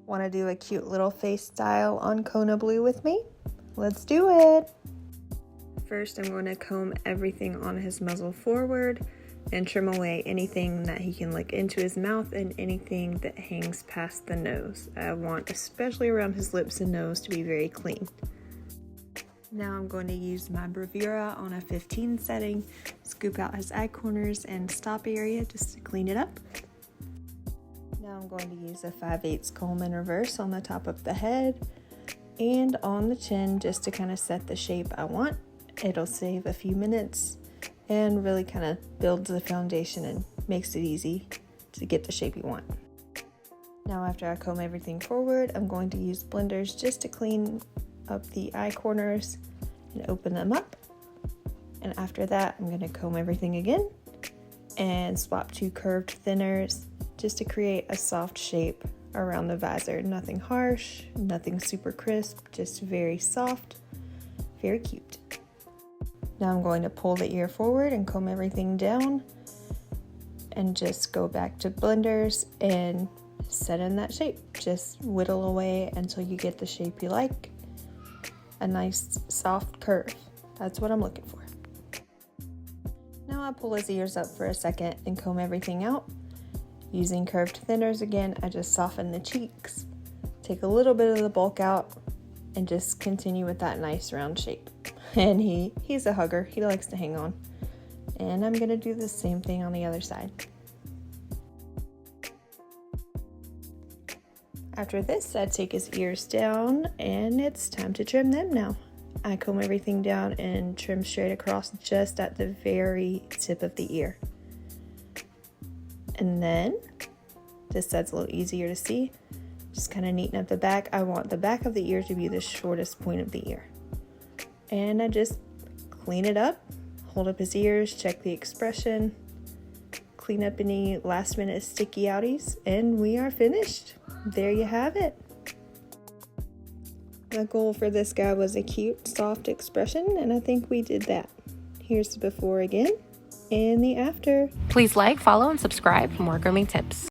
Want to do a cute little face style on Kona Blue with me? Let's do it! First, I'm going to comb everything on his muzzle forward and trim away anything that he can lick into his mouth and anything that hangs past the nose. I want, especially around his lips and nose, to be very clean. Now I'm going to use my Bravura on a 15 setting, scoop out his eye corners and stop area just to clean it up. Now I'm going to use a 5/8 comb in reverse on the top of the head and on the chin just to kind of set the shape I want. It'll save a few minutes and really kind of builds the foundation and makes it easy to get the shape you want. Now after I comb everything forward, I'm going to use blenders just to clean up the eye corners and open them up. And after that, I'm going to comb everything again and swap to curved thinners just to create a soft shape around the visor. Nothing harsh, nothing super crisp, just very soft, very cute. Now I'm going to pull the ear forward and comb everything down and just go back to blenders and set in that shape. Just whittle away until you get the shape you like. A nice soft curve. That's what I'm looking for. Now I pull his ears up for a second and comb everything out. Using curved thinners again, I just soften the cheeks, take a little bit of the bulk out, and just continue with that nice round shape. And he's a hugger, he likes to hang on. And I'm gonna do the same thing on the other side. After this, I take his ears down and it's time to trim them now. I comb everything down and trim straight across just at the very tip of the ear. And then, just so it's a little easier to see, just kind of neaten up the back. I want the back of the ear to be the shortest point of the ear. And I just clean it up, hold up his ears, check the expression, clean up any last minute sticky outies, and we are finished. There you have it. The goal for this guy was a cute, soft expression, and I think we did that. Here's the before again and the after. Please like, follow, and subscribe for more grooming tips.